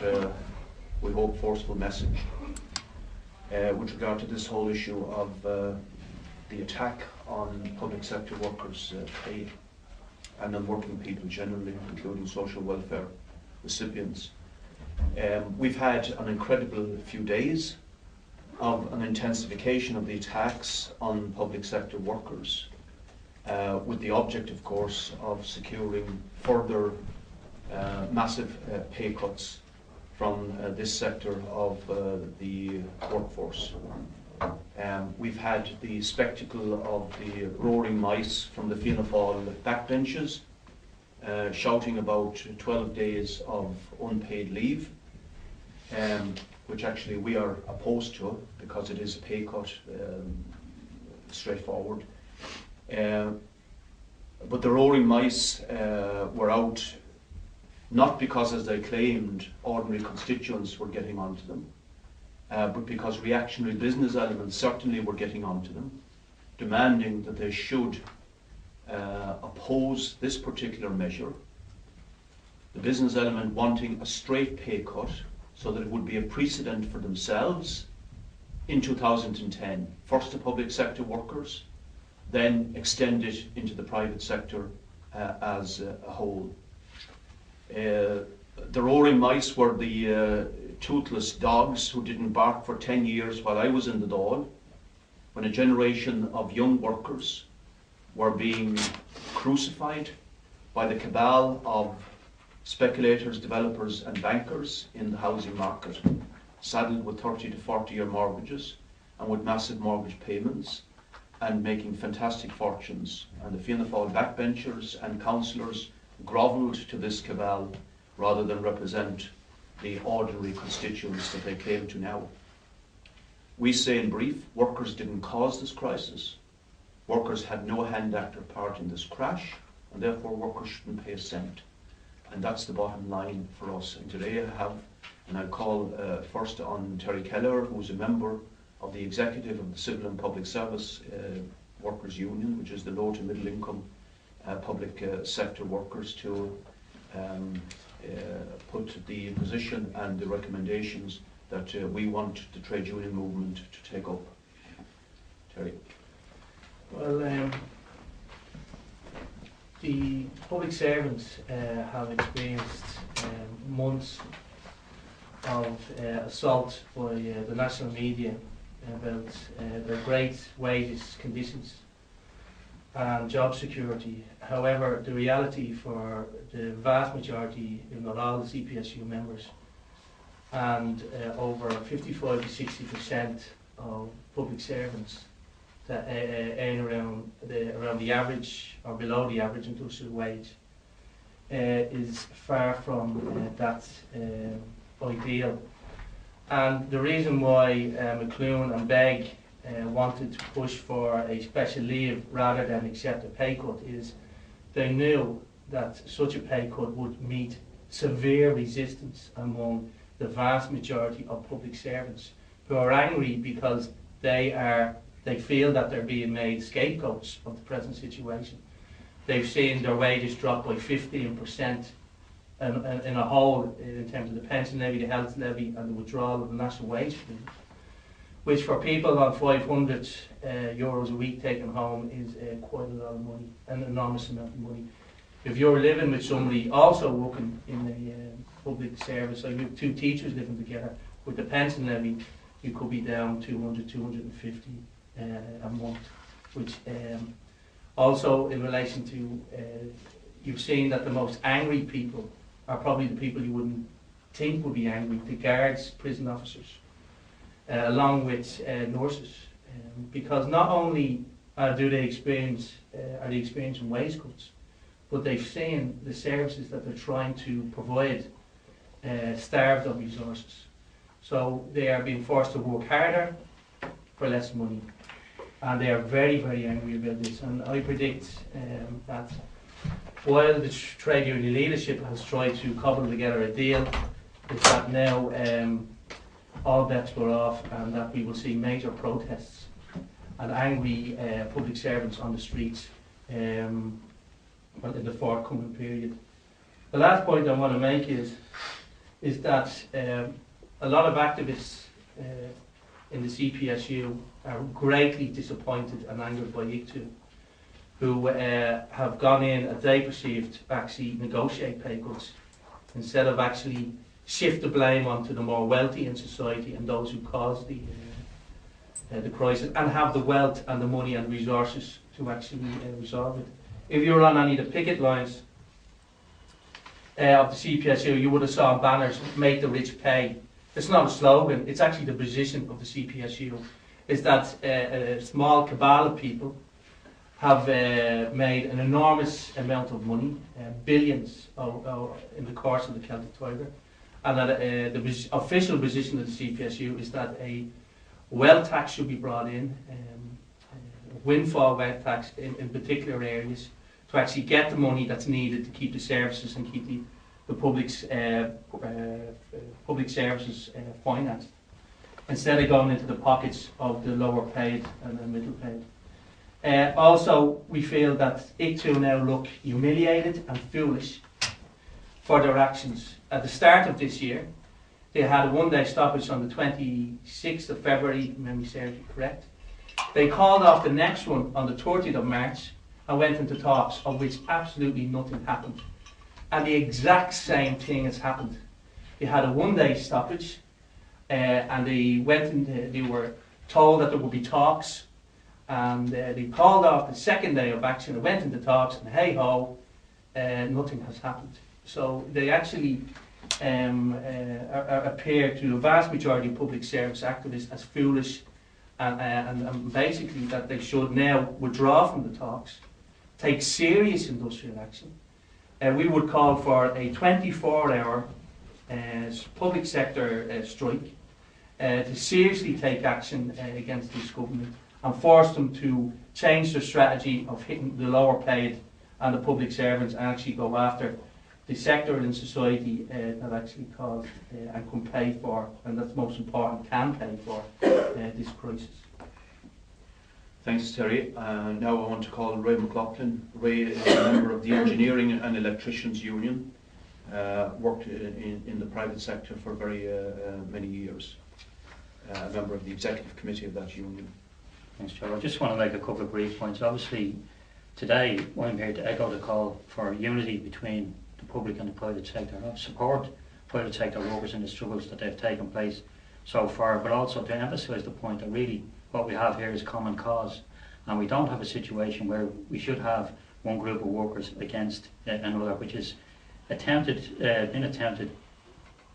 we hope, forceful message with regard to this whole issue of the attack on public sector workers' pay and on working people generally, including social welfare recipients. We've had an incredible few days of an intensification of the attacks on public sector workers, with the object, of course, of securing further massive pay cuts from this sector of the workforce. We've had the spectacle of the roaring mice from the Fianna Fáil backbenches shouting about 12 days of unpaid leave, which actually we are opposed to because it is a pay cut, straightforward. But the roaring mice were out not because, as they claimed, ordinary constituents were getting onto them, but because reactionary business elements certainly were getting onto them, demanding that they should oppose this particular measure. The business element wanting a straight pay cut so that it would be a precedent for themselves in 2010, first to public sector workers, then extend it into the private sector as a whole. The roaring mice were the toothless dogs who didn't bark for 10 years while I was in the Dáil, when a generation of young workers were being crucified by the cabal of speculators, developers and bankers in the housing market, saddled with 30 to 40-year mortgages and with massive mortgage payments and making fantastic fortunes. And the Fianna Fáil backbenchers and councillors grovelled to this cabal rather than represent the ordinary constituents that they claim to now. We say in brief, workers didn't cause this crisis. Workers had no hand actor part in this crash, and therefore workers shouldn't pay a cent. And that's the bottom line for us. And today I have, and I'll call first on Terry Kelleher, who's a member of the executive of the Civil and Public Service Workers Union, which is the low to middle income public sector workers, to put the position and the recommendations that we want the trade union movement to take up. Terry. Well, the public servants have experienced months of assault by the national media about their great wages, conditions and job security. However, the reality for the vast majority, if not all, the CPSU members, and over 55 to 60% of public servants that earn around the average or below the average industrial wage, is far from that ideal. And the reason why McLoughlin and Begg wanted to push for a special leave rather than accept a pay cut is they knew that such a pay cut would meet severe resistance among the vast majority of public servants, who are angry because they feel that they're being made scapegoats of the present situation. They've seen their wages drop by 15% in a whole, in terms of the pension levy, the health levy and the withdrawal of the national wage scheme, which for people on 500 euros a week taken home is quite a lot of money, an enormous amount of money. If you're living with somebody also working in a public service, like you have two teachers living together, with the pension levy, you could be down 200, 250 a month, which also in relation to, you've seen that the most angry people are probably the people you wouldn't think would be angry, the guards, prison officers, along with nurses, because not only do they experience, are they experiencing wage cuts, but they've seen the services that they're trying to provide starved of resources. So they are being forced to work harder for less money. And they are very, very angry about this. And I predict that while the trade union leadership has tried to cobble together a deal, is that now all bets were off, and that we will see major protests and angry public servants on the streets in the forthcoming period. The last point I want to make is is that a lot of activists in the CPSU are greatly disappointed and angered by TEEU, who have gone in, as they perceived, to actually negotiate pay cuts, instead of actually shift the blame onto the more wealthy in society and those who caused the crisis, and have the wealth and the money and resources to actually resolve it. If you were on any of the picket lines of the CPSU, you would have saw banners, "Make the rich pay." It's not a slogan, it's actually the position of the CPSU, is that a small cabal of people have made an enormous amount of money, billions in the course of the Celtic Tiger, and that the official position of the CPSU is that a wealth tax should be brought in, windfall wealth tax in particular areas, to actually get the money that's needed to keep the services and keep the public services financed, instead of going into the pockets of the lower paid and the middle paid. Also, we feel that TEEU now look humiliated and foolish for their actions. At the start of this year, they had a one-day stoppage on the 26th of February, if memory serves me correct. They called off the next one on the 30th of March and went into talks, of which absolutely nothing happened. And the exact same thing has happened. They had a one-day stoppage, and they went into, they were told that there would be talks, and they called off the second day of action and went into talks, and hey ho, nothing has happened. So they actually appear to the vast majority of public service activists as foolish, and basically that they should now withdraw from the talks, take serious industrial action. We would call for a 24-hour public sector strike to seriously take action against this government and force them to change their strategy of hitting the lower paid and the public servants, and actually go after the sector in society that actually caused and can pay for, and that's most important, can pay for this crisis. Thanks, Terry. Now I want to call Ray McLoughlin. Ray is a member of the Engineering and Electricians Union, worked in the private sector for very many years, a member of the executive committee of that union. Thanks, Joe. I just want to make a couple of brief points. Obviously, today I'm here to echo the call for unity between the public and the private sector. I support private sector workers in the struggles that have taken place so far, but also to emphasise the point that really what we have here is common cause, and we don't have a situation where we should have one group of workers against another, which is been attempted,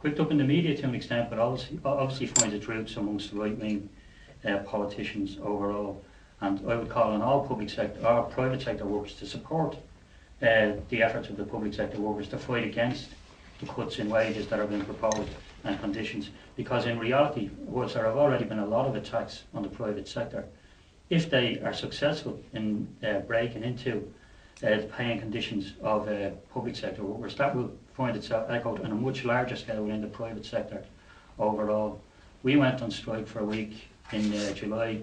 picked up in the media to an extent, but obviously finds its roots amongst the right-wing politicians overall. And I would call on all public sector, all private sector workers to support the efforts of the public sector workers to fight against the cuts in wages that are being proposed and conditions, because in reality, whilst there have already been a lot of attacks on the private sector, if they are successful in breaking into the paying conditions of public sector workers, that will find itself echoed on a much larger scale within the private sector overall. We went on strike for a week in July.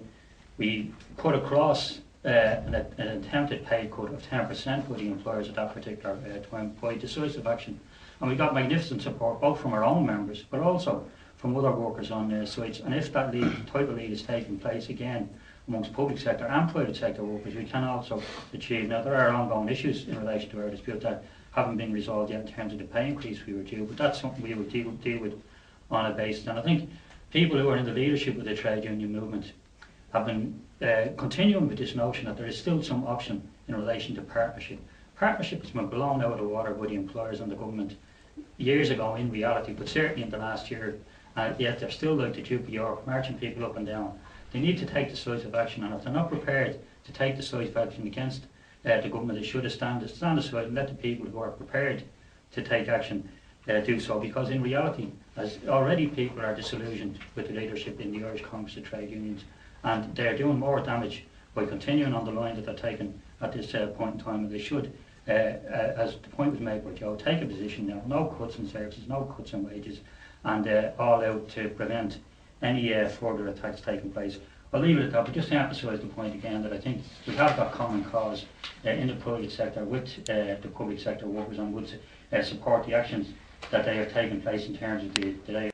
We put across an attempted pay cut of 10% by the employers at that particular time by decisive action. And we got magnificent support both from our own members but also from other workers on sites. And if that type of lead is taking place again amongst public sector and private sector workers, we can also achieve. Now, there are ongoing issues in relation to our dispute that haven't been resolved yet in terms of the pay increase we were due, but that's something we will deal with on a basis. And I think people who are in the leadership of the trade union movement have been continuing with this notion that there is still some option in relation to partnership. Partnership has been blown out of the water by the employers and the government years ago in reality, but certainly in the last year, yet they're still like the Duke of York, marching people up and down. They need to take decisive action, and if they're not prepared to take decisive action against the government, they should stand aside and let the people who are prepared to take action do so, because in reality, as already people are disillusioned with the leadership in the Irish Congress of Trade Unions, and they're doing more damage by continuing on the line that they're taking at this point in time, and they should, as the point was made by Joe, take a position now, no cuts in services, no cuts in wages, and all out to prevent any further attacks taking place. I'll leave it at that, but just to emphasise the point again that I think we have got common cause in the private sector with the public sector workers, and would support the actions that they have taken place in terms of the delay